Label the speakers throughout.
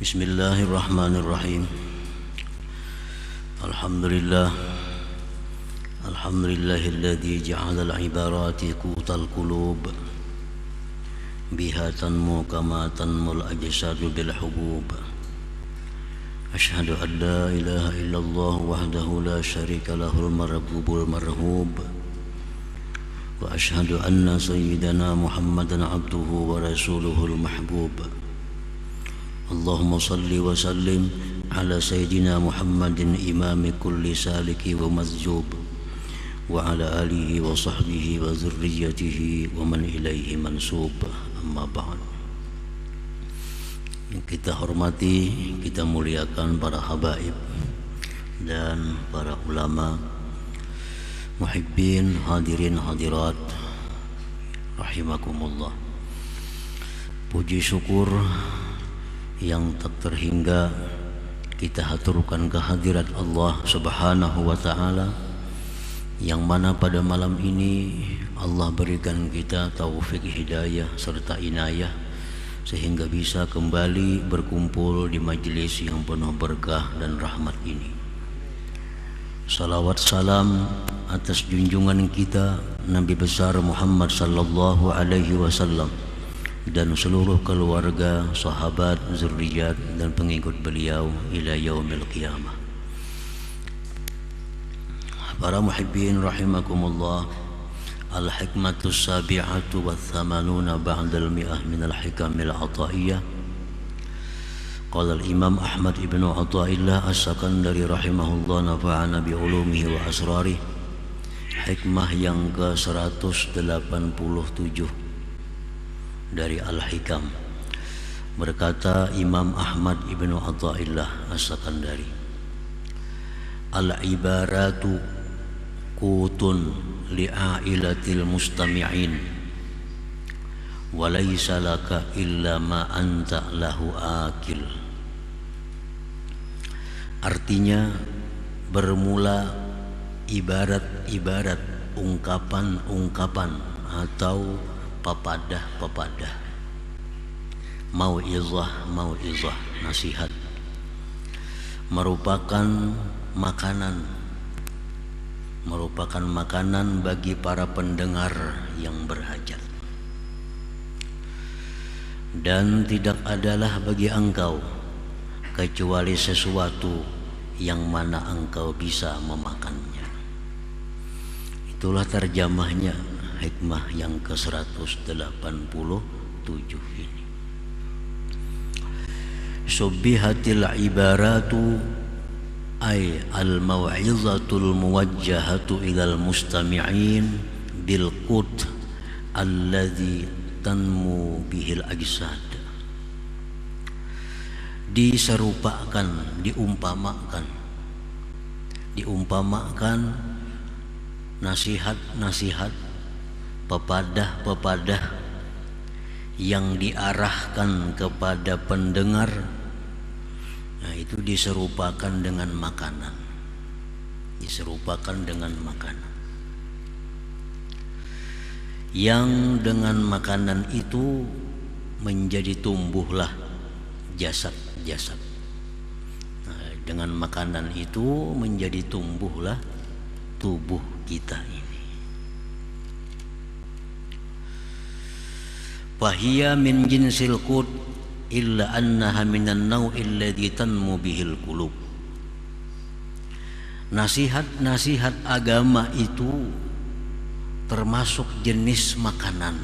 Speaker 1: Bismillahirrahmanirrahim. Alhamdulillah. Alhamdulillahilladzi ja'ala al-ibarati qutal qulub biha tanmu kama tanmul ajsadu bil hubub. Asyhadu an la ilaha illallah wahdahu la syarika lahul marghubul marhub. Wa asyhadu anna sayyidana Muhammadan abduhu wa rasuluhul mahbub. Allahumma salli wa sallim ala sayyidina Muhammadin imami kulli saliki wa mazjub wa ala alihi wa sahbihi wa zurriyatihi wa man ilaihi mansub. Amma ba'd. Yang kita hormati, kita muliakan para habaib dan para ulama, muhibbin, hadirin hadirat rahimakumullah. Puji syukur yang tak terhingga kita haturkan kehadirat Allah Subhanahu wa ta'ala, yang mana pada malam ini Allah berikan kita taufik hidayah serta inayah sehingga bisa kembali berkumpul di majelis yang penuh berkah dan rahmat ini. Salawat salam atas junjungan kita Nabi besar Muhammad sallallahu alaihi wasallam dan seluruh keluarga, sahabat, zurriyat dan pengikut beliau ila yaumil qiyamah. Para muhibbin rahimakumullah, al-hikmatus sabi'atu wa thamanuna ba'dal mi'ah minal hikamil ataiyah. Qala al-imam Ahmad ibn Athaillah as-Sakandari rahimahullah, nafa'ana bi'ulumihi wa asrarih. Hikmah yang ke-187 dari Al-Hikam. Berkata Imam Ahmad ibn Athaillah as-Sakandari, al-ibaratu qutun li'ailatil mustami'in wa laysa laka illa ma anta lahu akil. Artinya, bermula ibarat-ibarat, ungkapan-ungkapan atau pepadah-pepadah, mau'izah, nasihat, merupakan makanan bagi para pendengar yang berhajat. Dan tidak adalah bagi engkau kecuali sesuatu yang mana engkau bisa memakannya. Itulah terjemahnya hikmah yang ke-187 ini. Subbihatil ibaratu ay al-mau'izatul muwajjahatu ilal mustami'in bil qut alladhi tanmu bihil ajsad. Diserupakan, diumpamakan nasihat-nasihat, pepadah-pepadah yang diarahkan kepada pendengar. Nah, itu diserupakan dengan makanan. Yang dengan makanan itu menjadi tumbuhlah jasad-jasad. Nah, dengan makanan itu menjadi tumbuhlah tubuh kita ini. Fahiya min jinsil qut illa annaha minan naw'il ladzi tanmu bihil qulub. Nasihat-nasihat agama itu termasuk jenis makanan,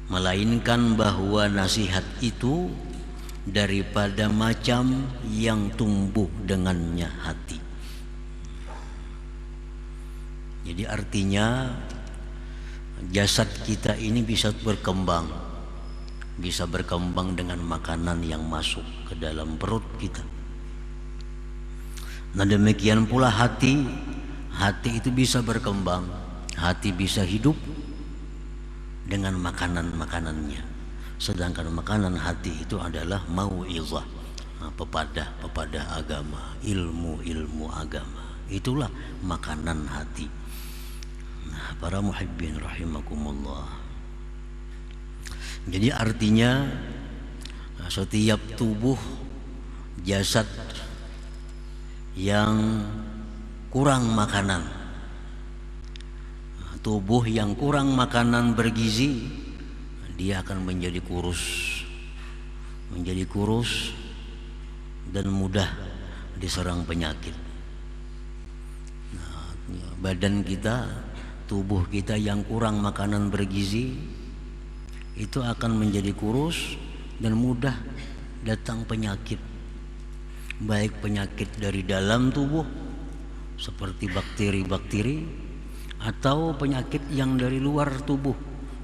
Speaker 1: melainkan bahwa nasihat itu daripada macam yang tumbuh dengannya hati. Jadi artinya jasad kita ini bisa berkembang dengan makanan yang masuk ke dalam perut kita. Nah, demikian pula hati itu bisa berkembang, hati bisa hidup dengan makanan-makanannya. Sedangkan makanan hati itu adalah mau'izah, pepadah agama, ilmu agama. Itulah makanan hati. Nah, para muhibbin rahimakumullah, jadi artinya Setiap tubuh jasad yang kurang makanan, tubuh yang kurang makanan bergizi, dia akan menjadi kurus dan mudah diserang penyakit. Badan kita, tubuh kita yang kurang makanan bergizi itu akan menjadi kurus dan mudah datang penyakit, baik penyakit dari dalam tubuh seperti bakteri-bakteri atau penyakit yang dari luar tubuh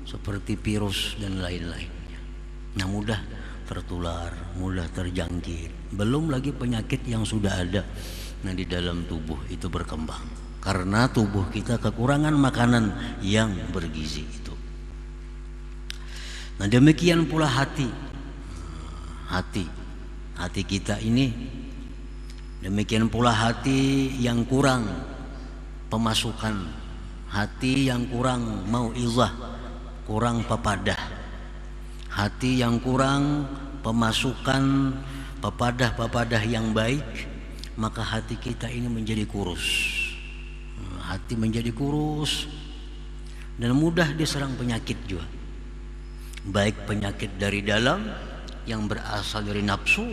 Speaker 1: seperti virus dan lain-lainnya. Nah, mudah tertular, mudah terjangkit. Belum lagi penyakit yang sudah ada di dalam tubuh itu berkembang karena tubuh kita kekurangan makanan yang bergizi itu. Nah, demikian pula hati kita ini, demikian pula hati yang kurang pemasukan, hati yang kurang mau'izah, kurang pepadah, hati yang kurang pemasukan pepadah yang baik, maka hati kita ini menjadi kurus. Hati menjadi kurus dan mudah diserang penyakit juga, baik penyakit dari dalam yang berasal dari nafsu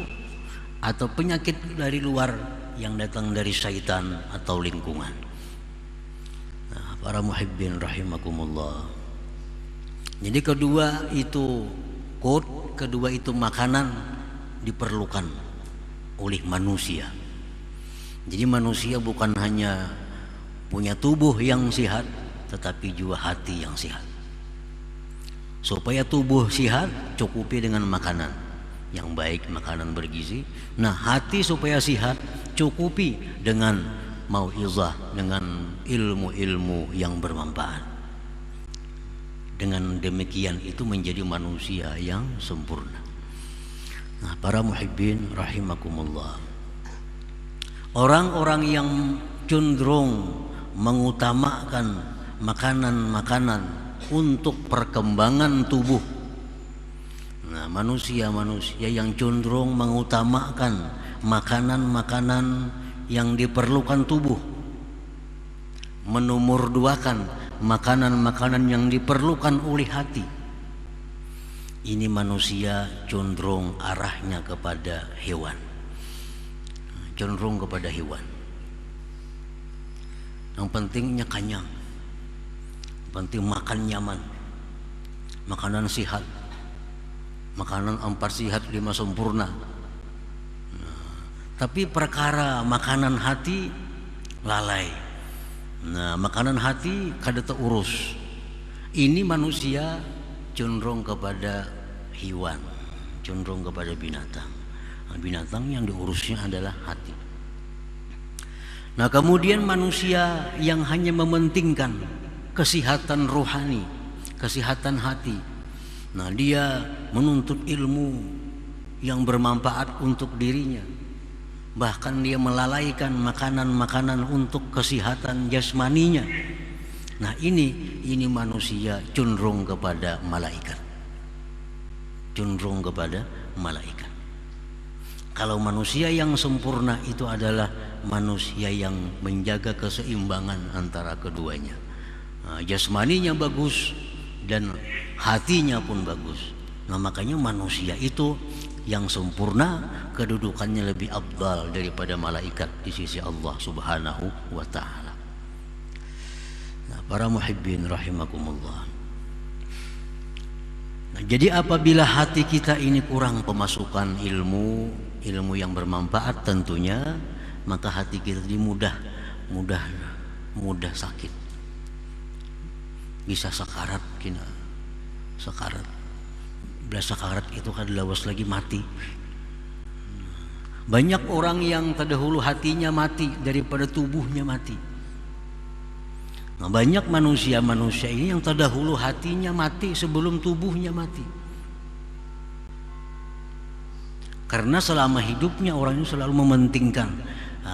Speaker 1: atau penyakit dari luar yang datang dari syaitan atau lingkungan. Nah, para muhibbin rahimakumullah. Jadi kedua itu makanan diperlukan oleh manusia. Jadi manusia bukan hanya punya tubuh yang sehat, tetapi juga hati yang sehat. Supaya tubuh sehat, cukupi dengan makanan yang baik, makanan bergizi. Nah, hati supaya sehat, cukupi dengan mau'izah, dengan ilmu-ilmu yang bermanfaat. Dengan demikian itu menjadi manusia yang sempurna. Nah, para muhibbin rahimakumullah, orang-orang yang cenderung mengutamakan makanan-makanan untuk perkembangan tubuh. Nah, manusia yang cenderung mengutamakan makanan-makanan yang diperlukan tubuh, menomorduakan makanan-makanan yang diperlukan oleh hati. Ini manusia cenderung arahnya kepada hewan. Cenderung kepada hewan. Yang pentingnya kenyang, penting makan nyaman, makanan sehat, makanan 4 sehat 5 sempurna. Tapi perkara makanan hati lalai. Nah, makanan hati kada terurus. Ini manusia cenderung kepada hewan, cenderung kepada binatang. Binatang yang diurusnya adalah hati. Nah, kemudian manusia yang hanya mementingkan kesehatan rohani, kesehatan hati. Nah, dia menuntut ilmu yang bermanfaat untuk dirinya. Bahkan dia melalaikan makanan-makanan untuk kesehatan jasmaninya. Nah, ini manusia cenderung kepada malaikat. Cenderung kepada malaikat. Kalau manusia yang sempurna itu adalah manusia yang menjaga keseimbangan antara keduanya. Nah, jasmaninya bagus dan hatinya pun bagus. Nah, makanya manusia itu yang sempurna kedudukannya lebih afdal daripada malaikat di sisi Allah Subhanahu wa taala. Nah, para muhibbin rahimakumullah. Nah, jadi apabila hati kita ini kurang pemasukan ilmu yang bermanfaat tentunya, maka hati kita ini mudah sakit. Bisa sakarat kina. Sakarat. Bila sakarat itu kan lawas lagi mati. Banyak orang yang terdahulu hatinya mati daripada tubuhnya mati. Nah, banyak manusia ini yang terdahulu hatinya mati sebelum tubuhnya mati. Karena selama hidupnya orang ini selalu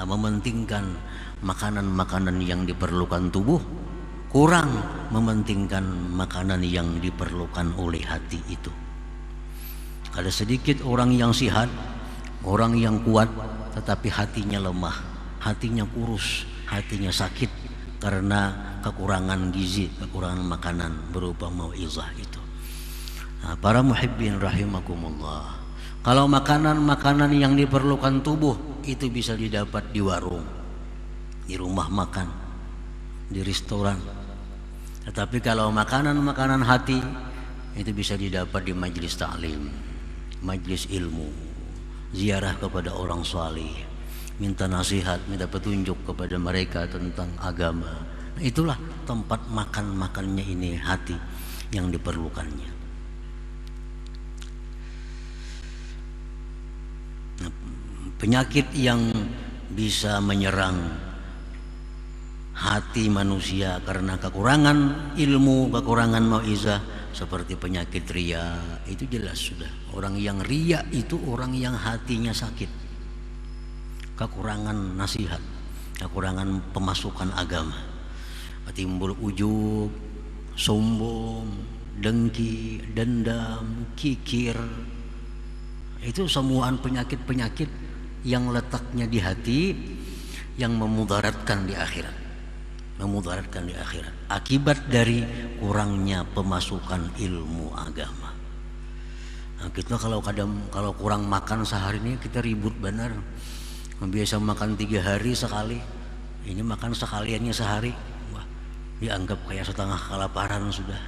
Speaker 1: mementingkan makanan-makanan yang diperlukan tubuh, kurang mementingkan makanan yang diperlukan oleh hati itu. Ada sedikit orang yang sihat, orang yang kuat, tetapi hatinya lemah, hatinya kurus, hatinya sakit karena kekurangan gizi, kekurangan makanan berupa mau'izah itu. Nah, para muhibbin rahimakumullah, kalau makanan-makanan yang diperlukan tubuh itu bisa didapat di warung, di rumah makan, di restoran. Tetapi kalau makanan-makanan hati itu bisa didapat di majelis ta'lim, majelis ilmu, ziarah kepada orang salih, minta nasihat, minta petunjuk kepada mereka tentang agama. Nah, itulah tempat makan-makannya ini hati yang diperlukannya. Nah, penyakit yang bisa menyerang hati manusia karena kekurangan ilmu, kekurangan mau'izah, seperti penyakit ria, itu jelas sudah. Orang yang ria itu orang yang hatinya sakit, kekurangan nasihat, kekurangan pemasukan agama, timbul ujub, sombong, dengki, dendam, kikir. Itu semuaan penyakit-penyakit yang letaknya di hati, yang memudaratkan di akhirat, memudaratkan di akhirat akibat dari kurangnya pemasukan ilmu agama. Nah, kita kalau kurang makan sehari ini kita ribut benar. Biasa makan 3 hari sekali, ini makan sekaliannya sehari, wah, dianggap kayak setengah kelaparan sudah.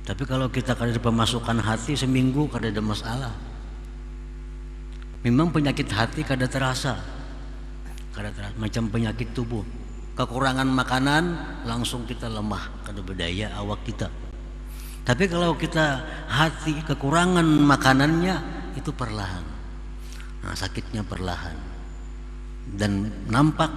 Speaker 1: Tapi kalau kita kada ada pemasukan hati seminggu kada ada masalah. Memang penyakit hati kada terasa, macam penyakit tubuh. Kekurangan makanan langsung kita lemah, kada berdaya awak kita. Tapi kalau kita hati kekurangan makanannya itu perlahan, nah, sakitnya perlahan, dan nampak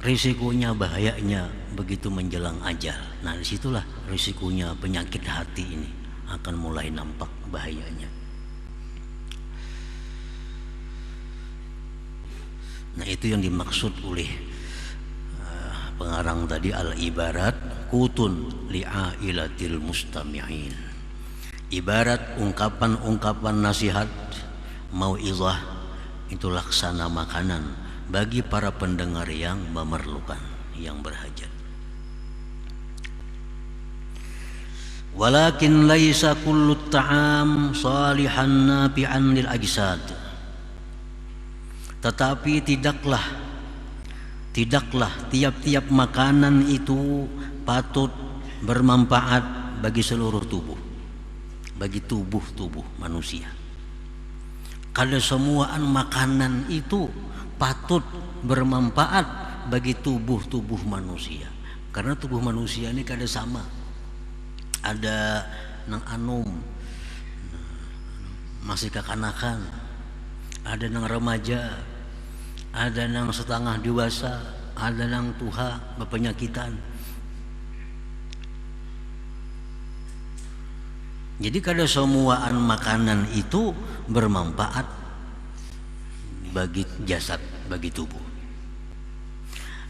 Speaker 1: risikonya, bahayanya begitu menjelang ajal. Nah, disitulah risikonya penyakit hati ini akan mulai nampak bahayanya. Nah, itu yang dimaksud oleh pengarang tadi, al-ibarat kutun li'ailatil mustami'in. Ibarat ungkapan-ungkapan nasihat, mau'izah itu laksana makanan bagi para pendengar yang memerlukan, yang berhajat. Walakin laisa kullu ta'am salihan nafi'an lil ajsad. Tetapi tidaklah tiap-tiap makanan itu patut bermanfaat bagi seluruh tubuh, bagi tubuh manusia. Kada semuaan makanan itu patut bermanfaat bagi tubuh manusia, karena tubuh manusia ini kada sama. Ada nang anum masih kekanakan, ada nang remaja, ada nang setengah dewasa, ada nang tua berpenyakitan. Jadi kada semuaan makanan itu bermanfaat bagi jasad, bagi tubuh.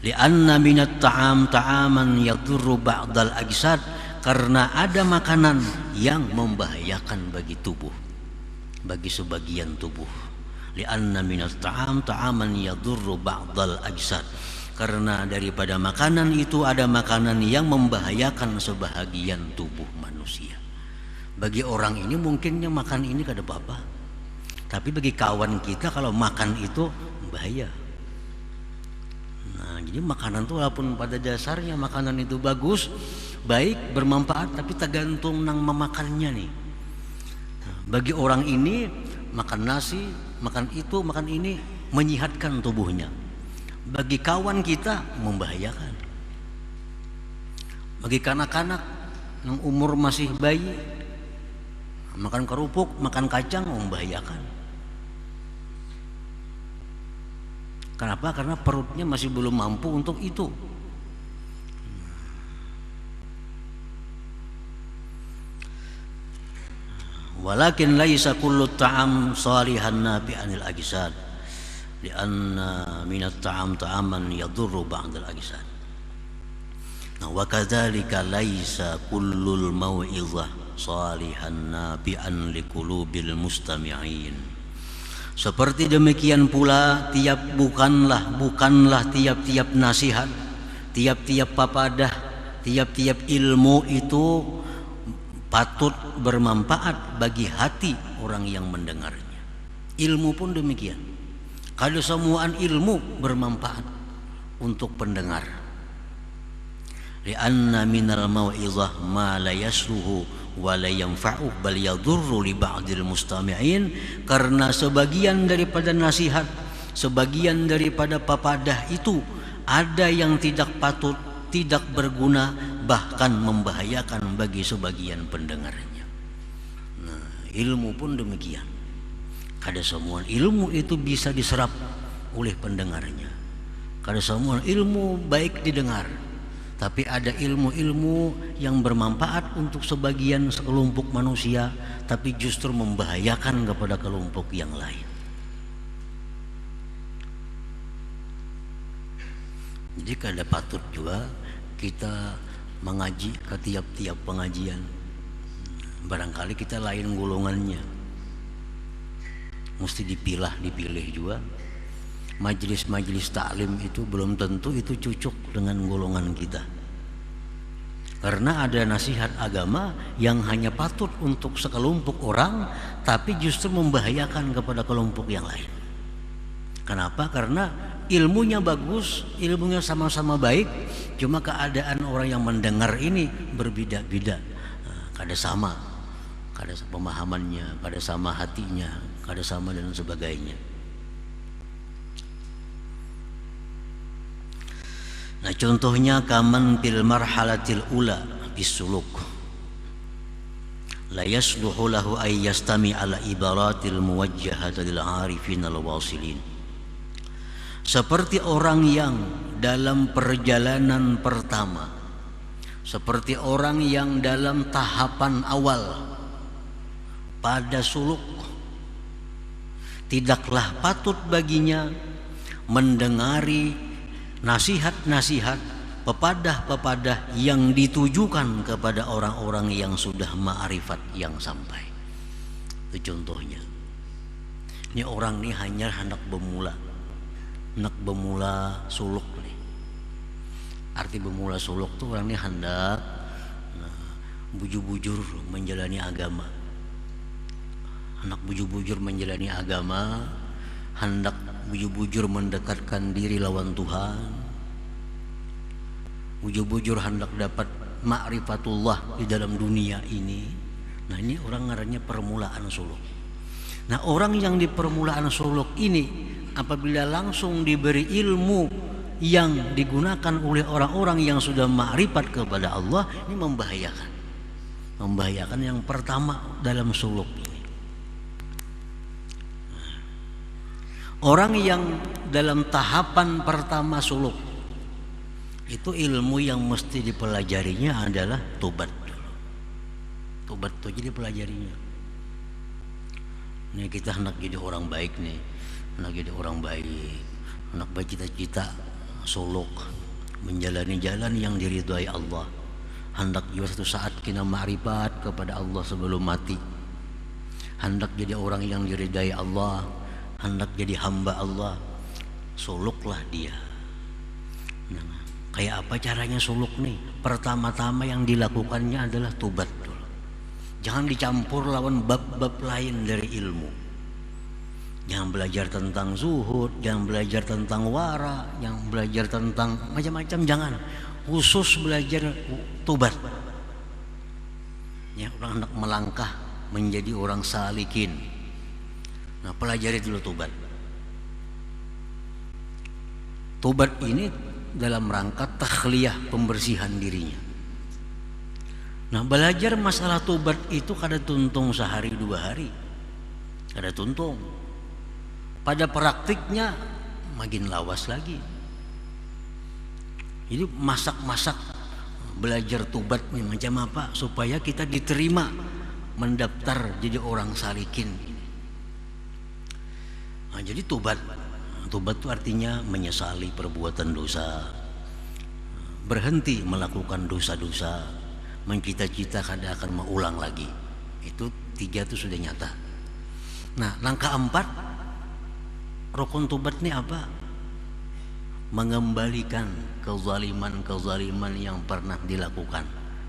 Speaker 1: Lianna minat ta'am ta'aman yadurru ba'dal ajsad, karena ada makanan yang membahayakan bagi tubuh, bagi sebagian tubuh. Lianna minat ta'am ta'aman yadurru ba'dal ajsad, karena daripada makanan itu ada makanan yang membahayakan sebahagian tubuh manusia. Bagi orang ini mungkinnya makan ini kada apa-apa, tapi bagi kawan kita kalau makan itu bahaya. Nah, jadi makanan itu walaupun pada dasarnya makanan itu bagus, baik, bermanfaat, tapi tergantung nang memakannya nih. Nah, bagi orang ini makan nasi, makan itu, makan ini menyehatkan tubuhnya. Bagi kawan kita membahayakan. Bagi kanak-kanak yang umur masih bayi, makan kerupuk, makan kacang membahayakan. Kenapa? Karena perutnya masih belum mampu untuk itu. Walakin laisa kullu ta'am salihan nafi'anil ajsad, lianna minat ta'am ta'aman yadurru ba'dal ajsad. Nah, wa kadzalika laisa kullul mau'izah salihan nabi'an liqulubil mustami'in. Seperti demikian pula bukanlah tiap-tiap nasihat, tiap-tiap papadah, tiap-tiap ilmu itu patut bermanfaat bagi hati orang yang mendengarnya. Ilmu pun demikian. Kalau semuaan ilmu bermanfaat untuk pendengar. Lianna minal mau'izah ma la yasluhu wa la yanfa'u bal yadurru li ba'dil mustami'in, karena sebagian daripada nasihat, sebagian daripada papadah itu ada yang tidak patut, tidak berguna, bahkan membahayakan bagi sebagian pendengarnya. Nah, ilmu pun demikian. Kada semua ilmu itu bisa diserap oleh pendengarnya. Kada semua ilmu baik didengar. Tapi ada ilmu-ilmu yang bermanfaat untuk sekelompok manusia, tapi justru membahayakan kepada kelompok yang lain. Jadi kada patut juga kita mengaji ke tiap-tiap pengajian. Barangkali kita lain golongannya, mesti dipilih juga. Majelis-majelis taklim itu belum tentu itu cocok dengan golongan kita, karena ada nasihat agama yang hanya patut untuk sekelompok orang, tapi justru membahayakan kepada kelompok yang lain. Kenapa? Karena ilmunya bagus, ilmunya sama-sama baik, cuma keadaan orang yang mendengar ini berbeda-beda. Kada sama pemahamannya, kada sama hatinya, kada sama dan sebagainya. Nah, contohnya kaman fil marhalatil ula bisuluk la yasluhu lahu ay yastami ala ibaratil muwajjahati lil arifin al wasilin. Seperti orang yang dalam perjalanan pertama, seperti orang yang dalam tahapan awal pada suluk, tidaklah patut baginya mendengari nasihat-nasihat, pepadah-pepadah yang ditujukan kepada orang-orang yang sudah ma'rifat yang sampai. Itu contohnya. Ini orang ini hanya hendak bermula suluk nih. Arti bermula suluk tuh orang ini hendak bujur-bujur menjalani agama. Hendak bujur-bujur menjalani agama, hendak bujur-bujur mendekatkan diri lawan Tuhan, bujur-bujur hendak dapat ma'rifatullah di dalam dunia ini. Nah, ini orang ngarannya permulaan suluk. Nah, orang yang di permulaan suluk ini apabila langsung diberi ilmu yang digunakan oleh orang-orang yang sudah ma'rifat kepada Allah, ini membahayakan yang pertama dalam suluk ini. Orang yang dalam tahapan pertama suluk itu ilmu yang mesti dipelajarinya adalah tobat dulu. Tobat itu jadi pelajarinya. Nih kita hendak jadi orang baik nih, hendak jadi orang baik, hendak bercita-cita suluk menjalani jalan yang diridhai Allah, hendak juga suatu saat kita ma'rifat kepada Allah sebelum mati, hendak jadi orang yang diridhai Allah, hendak jadi hamba Allah. Suluklah dia. Nah, kayak apa caranya suluk nih? Pertama-tama yang dilakukannya adalah tobat dulu. Jangan dicampur lawan bab-bab lain dari ilmu. Jangan belajar tentang zuhud, jangan belajar tentang wara, jangan belajar tentang macam-macam, jangan. Khusus belajar tobat. Ya, orang hendak melangkah menjadi orang salikin. Nah, pelajari dulu tobat. Tobat ini dalam rangka takhliyah, pembersihan dirinya. Nah, belajar masalah tobat itu kada tuntung sehari dua hari, kada tuntung. Pada praktiknya makin lawas lagi. Jadi masak-masak belajar tobat nih macam apa supaya kita diterima mendaftar jadi orang salikin. Nah, jadi tobat itu artinya menyesali perbuatan dosa, berhenti melakukan dosa-dosa, mencita-citakan akan mengulang lagi. Itu 3 itu sudah nyata. Nah, langkah 4 rukun tobat ini apa? Mengembalikan kezaliman yang pernah dilakukan.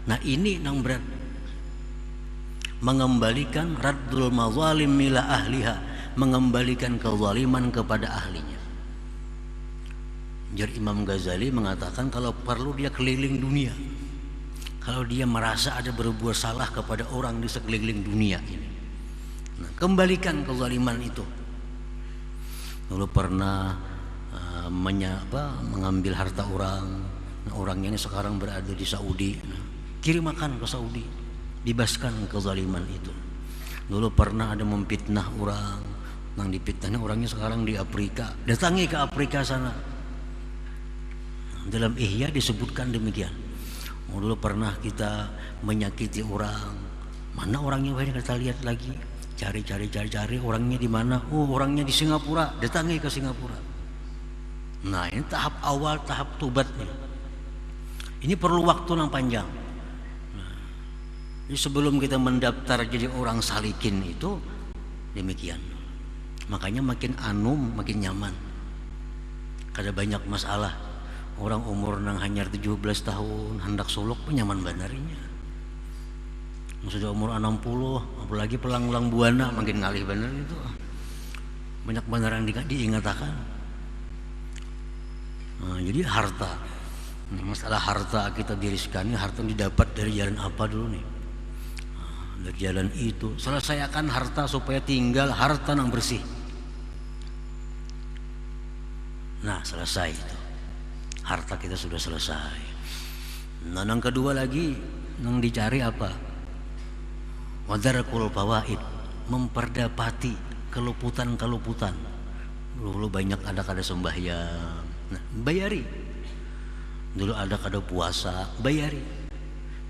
Speaker 1: Nah, ini yang berat. Mengembalikan raddul mazalim ila ahliha, mengembalikan kezaliman kepada ahlinya. Jadi Imam Ghazali mengatakan kalau perlu dia keliling dunia. Kalau dia merasa ada berbuat salah kepada orang di sekeliling dunia ini. Nah, kembalikan kezaliman itu. Dulu pernah mengambil harta orang. Nah, orangnya ini sekarang berada di Saudi. Nah, kirimkan ke Saudi, bebaskan kezaliman itu. Dulu pernah ada memfitnah orang. Yang dipitnahnya orangnya sekarang di Afrika. Datangi ke Afrika sana. Dalam Ihya disebutkan demikian. Dulu pernah kita menyakiti orang. Mana orangnya? Kita lihat lagi. Cari orangnya di mana? Oh, orangnya di Singapura. Datangi ke Singapura. Nah, ini tahap awal, tahap tobatnya. Ini perlu waktu yang panjang. Nah, jadi sebelum kita mendaftar jadi orang salikin itu demikian. Makanya makin anum makin nyaman. Kada banyak masalah. Orang umur nang hanya 17 tahun hendak suluk pun nyaman banarinya. Sudah umur 60, apalagi pelang-pelang buana makin ngalih bener itu. Banyak bener yang diingatakan. Nah, jadi harta. Masalah harta kita diriskan, harta didapat dari jalan apa dulu nih? Nah, dari jalan itu. Selesaikan harta supaya tinggal harta yang bersih. Nah, selesai itu. Harta kita sudah selesai. Nah, yang kedua lagi yang dicari apa? Wadarakul fawaid, memperdapati keluputan. Dulu banyak ada kada sembahyang, nah, bayari. Dulu ada kada puasa, bayari.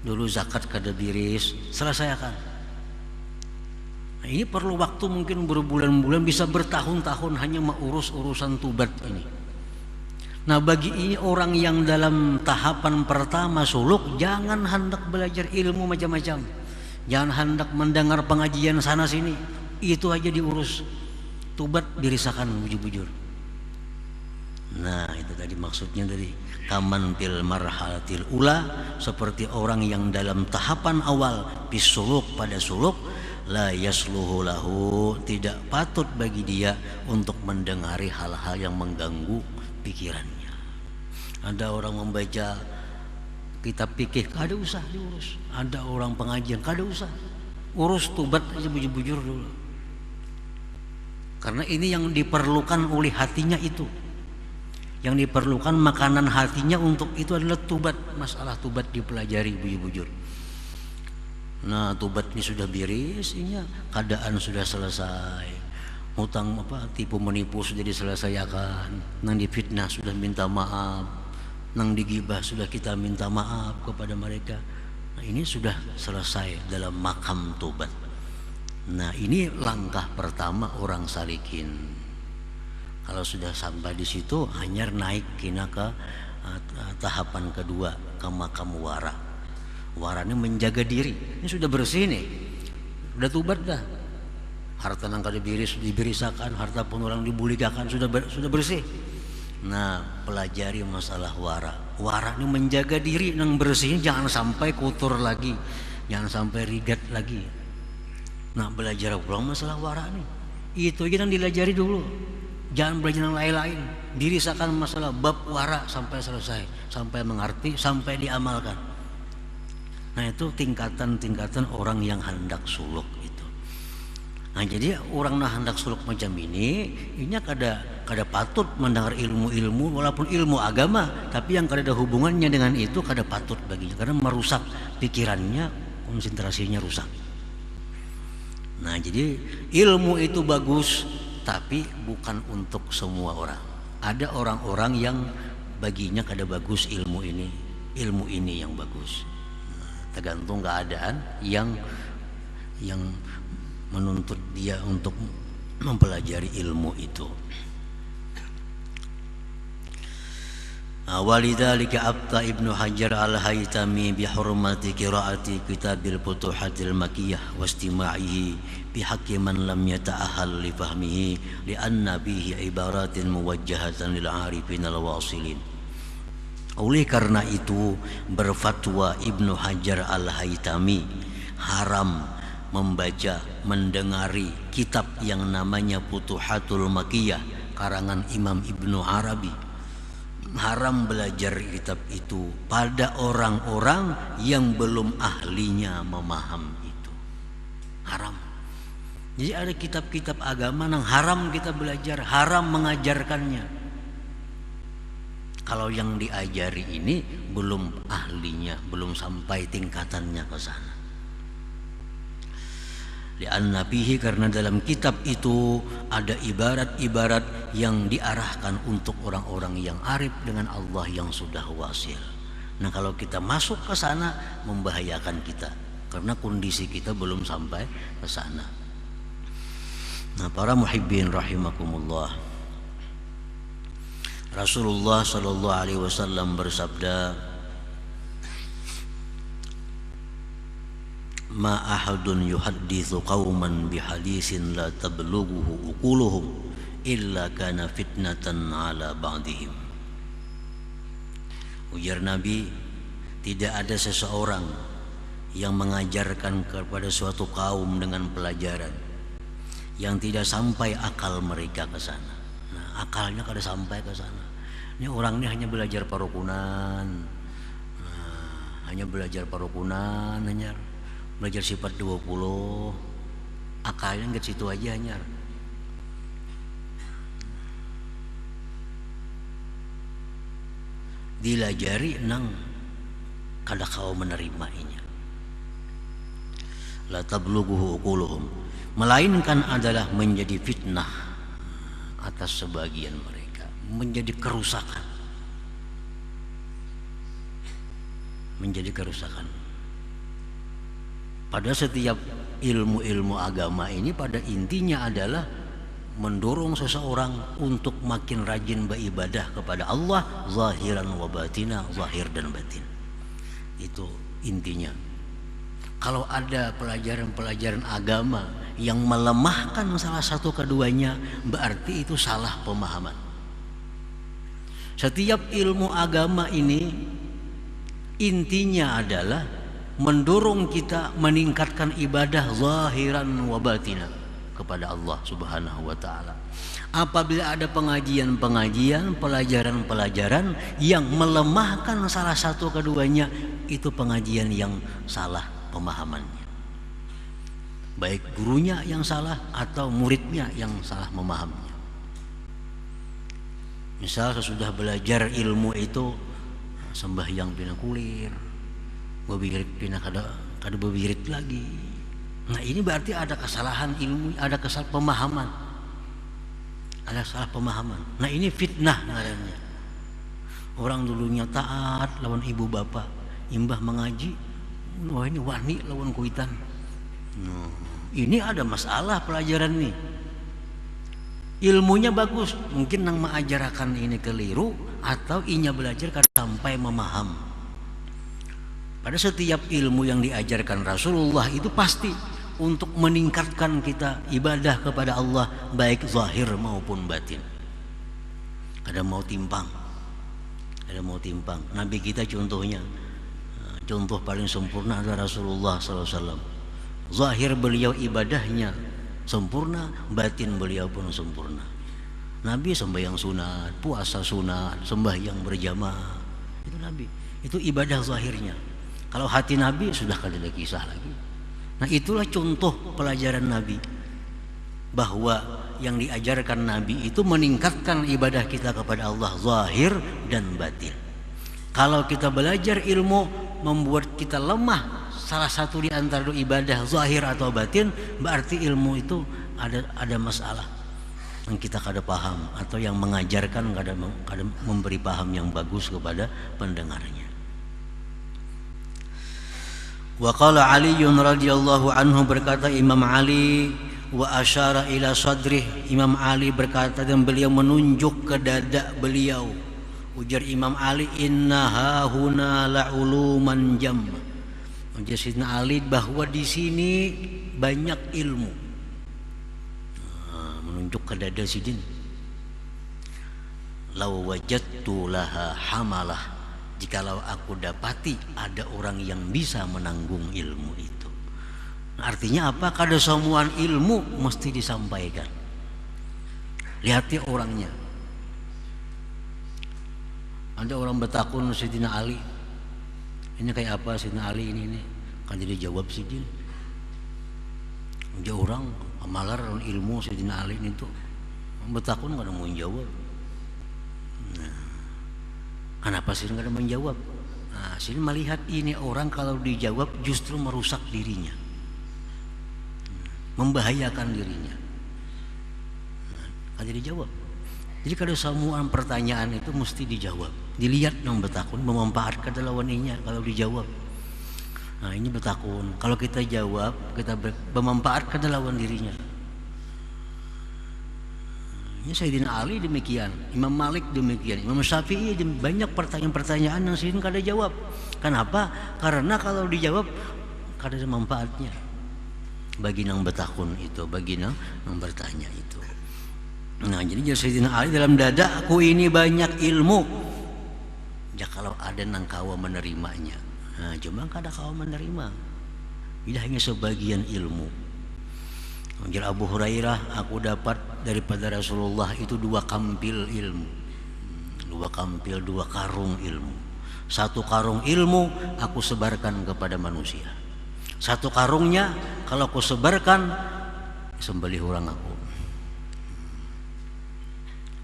Speaker 1: Dulu zakat kada biris, selesaikan. Nah, ini perlu waktu mungkin berbulan-bulan, bisa bertahun-tahun hanya mengurus urusan tobat ini. Nah, bagi ini orang yang dalam tahapan pertama suluk, jangan hendak belajar ilmu macam-macam, jangan hendak mendengar pengajian sana sini, itu aja diurus. Tobat dirisakan bujur-bujur. Nah, itu tadi maksudnya dari kaman fil marhalatil ula, seperti orang yang dalam tahapan awal bisuluk pada suluk, la yasluhu lahu, tidak patut bagi dia untuk mendengari hal-hal yang mengganggu pikirannya. Ada orang membaca kitab fikih, kada usah diurus. Ada orang pengajian, kada usah. Urus tobat aja bujur-bujur dulu. Karena ini yang diperlukan oleh hatinya itu. Yang diperlukan makanan hatinya untuk itu adalah tobat. Masalah tobat dipelajari bujur-bujur. Nah, tobat ini sudah beres, keadaan sudah selesai. Hutang tipu menipu sudah diselesaikan, nang difitnah sudah minta maaf, nang digibah sudah kita minta maaf kepada mereka. Nah, ini sudah selesai dalam makam tobat. Nah, ini langkah pertama orang salikin. Kalau sudah sampai di situ, hanya naik kina ke tahapan kedua, ke makam wara. Wara ini menjaga diri. Ini sudah bersih nih, sudah tobat dah. Harta nang kada diberisakan, harta pun orang dibulikakan, sudah bersih. Nah, pelajari masalah wara. Wara ini menjaga diri nang bersih, jangan sampai kotor lagi, jangan sampai rigat lagi. Nah, belajar ulang masalah wara nih. Itu aja yang dilajari dulu. Jangan belajar yang lain-lain. Dirisakan masalah bab wara sampai selesai, sampai mengerti, sampai diamalkan. Nah, itu tingkatan-tingkatan orang yang hendak suluk itu. Nah, jadi orang nah hendak suluk macam ini kada patut mendengar ilmu-ilmu, walaupun ilmu agama, tapi yang kada ada hubungannya dengan itu kada patut baginya, karena merusak pikirannya, konsentrasinya rusak. Nah, jadi ilmu itu bagus, tapi bukan untuk semua orang. Ada orang-orang yang baginya kada bagus ilmu ini yang bagus. Nah, tergantung keadaan yang menuntut dia untuk mempelajari ilmu itu. Walidzalika abta Ibnu Hajar al-Haytami bihurmati qiraati kitabil Futuhatil Makkiyah wa istima'ihi bihaqqi man lam yata'ahhal li fahmihi li'anna bihi ibaratin muwajjahatan lil 'arifin al-wasilin. Oleh karena itu berfatwa Ibnu Hajar al-Haytami haram membaca, mendengari kitab yang namanya Futuhatul Makkiyah karangan Imam Ibnu Arabi. Haram belajar kitab itu pada orang-orang yang belum ahlinya memaham itu. Haram. Jadi ada kitab-kitab agama yang haram kita belajar, haram mengajarkannya. Kalau yang diajari ini belum ahlinya, belum sampai tingkatannya ke sana. Li'anna fihi, karena dalam kitab itu ada ibarat-ibarat yang diarahkan untuk orang-orang yang arif dengan Allah yang sudah wasil. Nah, kalau kita masuk ke sana membahayakan kita karena kondisi kita belum sampai ke sana. Nah, para muhibbin rahimakumullah, Rasulullah sallallahu alaihi wasallam bersabda, ma ahadun yuhadditsu qauman bihadisin la tablughuhu uquluhum illa kana fitnatan ala ba'dihim. Ujar Nabi, tidak ada seseorang yang mengajarkan kepada suatu kaum dengan pelajaran yang tidak sampai akal mereka ke sana. Nah, akalnya kada sampai ke sana. Ini orang ini hanya belajar parukunan, hanya belajar parukunan, hanya belajar sifat 20, akalnya nggak situ aja nyar. Dilajari nang kada kau menerimainya. La tablughuhu uquluhum, melainkan adalah menjadi fitnah atas sebagian mereka, menjadi kerusakan. Menjadi kerusakan. Pada setiap ilmu-ilmu agama ini pada intinya adalah mendorong seseorang untuk makin rajin beribadah kepada Allah zahiran wa batina, zahir dan batin. Itu intinya. Kalau ada pelajaran-pelajaran agama yang melemahkan salah satu keduanya, berarti itu salah pemahaman. Setiap ilmu agama ini intinya adalah mendorong kita meningkatkan ibadah zahiran wa batina kepada Allah Subhanahu wa taala. Apabila ada pengajian-pengajian, pelajaran-pelajaran yang melemahkan salah satu keduanya, itu pengajian yang salah pemahamannya. Baik gurunya yang salah atau muridnya yang salah memahaminya. Misal sesudah belajar ilmu itu sembahyang pina kulir, bebirit pina kada bebirit lagi. Nah, ini berarti ada kesalahan ilmu, ada kesalahan pemahaman. Ada salah pemahaman. Nah, ini fitnah ngarannya. Orang dulunya taat lawan ibu bapak, imbah mengaji, wah ini wani lawan kuitan. Ini ada masalah pelajaran nih. Ilmunya bagus, mungkin nang mengajarkan ini keliru atau inya belajar kada sampai memaham. Pada setiap ilmu yang diajarkan Rasulullah itu pasti untuk meningkatkan kita ibadah kepada Allah baik zahir maupun batin. Kada mau timpang. Kada mau timpang. Nabi kita contohnya, contoh paling sempurna adalah Rasulullah SAW. Zahir beliau ibadahnya sempurna, batin beliau pun sempurna. Nabi sembahyang sunat, puasa sunat, sembahyang berjamaah. Itu Nabi. Itu ibadah zahirnya. Kalau hati Nabi sudah kada ada kisah lagi. Nah, itulah contoh pelajaran Nabi, bahwa yang diajarkan Nabi itu meningkatkan ibadah kita kepada Allah zahir dan batin. Kalau kita belajar ilmu membuat kita lemah salah satu di antara ibadah zahir atau batin, berarti ilmu itu ada masalah yang kita kada paham, atau yang mengajarkan kada memberi paham yang bagus kepada pendengarnya. Wa qala Ali radhiyallahu anhu, berkata Imam Ali, wa asyara ila sadrih, Imam Ali berkata dan beliau menunjuk ke dada beliau, Ujar Imam Ali, innaha huna la'uluman jamma. Ujar Sayyidina Ali bahwa di sini banyak ilmu. Menunjuk ke dada Sidin. Law wajadtu laha hamalah, jikalau aku dapati ada orang yang bisa menanggung ilmu itu. Artinya apa? Kada semua ilmu mesti disampaikan. Lihati orangnya. Ada orang bertakun Sayyidina Ali, ini kayak apa Sayyidina Ali ini? Kan jadi jawab Sidin. Dia orang amalar ilmu Sayyidina Ali itu bertakun kada mau jawab. Nah, kenapa Sidin kada menjawab? Nah, Sidin melihat ini orang kalau dijawab justru merusak dirinya, membahayakan dirinya. Nah, kan jadi jawab. Jadi kalau semua pertanyaan itu mesti dijawab. Dilihat yang bertakun memanfaatkan lawannya kalau dijawab. Nah ini bertakun. Kalau kita jawab, kita memanfaatkan lawan dirinya. Ini Sayyidina Ali demikian, Imam Malik demikian, Imam Syafi'i banyak pertanyaan-pertanyaan yang Sayyidina kada jawab. Kenapa? Karena kalau dijawab kada ada manfaatnya bagi yang bertakun itu, bagi yang bertanya itu. Nah jadi Sayyidina Ali dalam dadaku ini banyak ilmu. Ya kalau ada nang kawa menerimanya. Nah cuma kada kawa menerima. Ini hanya sebagian ilmu. Anjir Abu Hurairah, aku dapat daripada Rasulullah itu 2 kampil ilmu. 2 kampil, 2 karung ilmu. 1 karung ilmu aku sebarkan kepada manusia. 1 karungnya kalau aku sebarkan sembelih orang aku.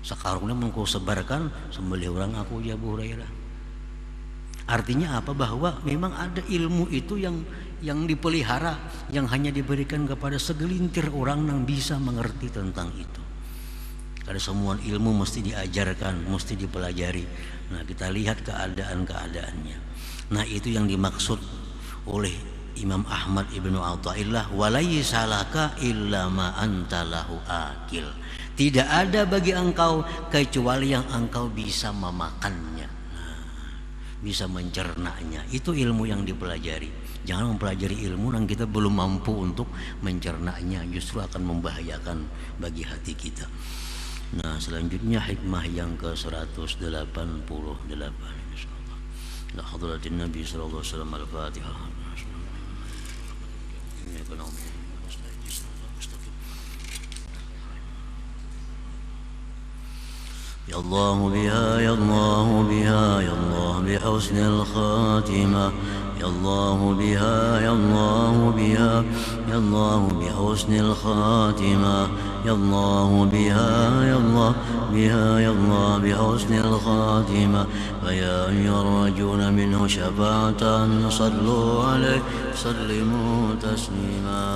Speaker 1: Sekarungnya mau kau sebarkan sembelih orang aku, ya Abu Hurairah. Artinya apa? Bahwa memang ada ilmu itu yang dipelihara, yang hanya diberikan kepada segelintir orang yang bisa mengerti tentang itu. Karena semua ilmu mesti diajarkan, mesti dipelajari. Nah kita lihat keadaan-keadaannya. Nah itu yang dimaksud oleh Imam Ahmad ibnu Athaillah, walaysa laka illa ma anta lahu akil. Tidak ada bagi engkau kecuali yang engkau bisa memakannya, bisa mencernanya. Itu ilmu yang dipelajari. Jangan mempelajari ilmu yang kita belum mampu untuk mencernanya, justru akan membahayakan bagi hati kita. Nah selanjutnya hikmah yang ke-188, insyaallah. La hadratin Nabi sallallahu alaihi wasallam, al-Fatihah. يا الله بها يا الله بها يا الله بحسن الخاتمة يا الله بها يا الله بها يا الله بحسن الخاتمة يا الله بها يا الله بها يا الله بحسن الخاتمة فيا أيها الرجون منه شفاعة صلوا عليه سلموا تسليما.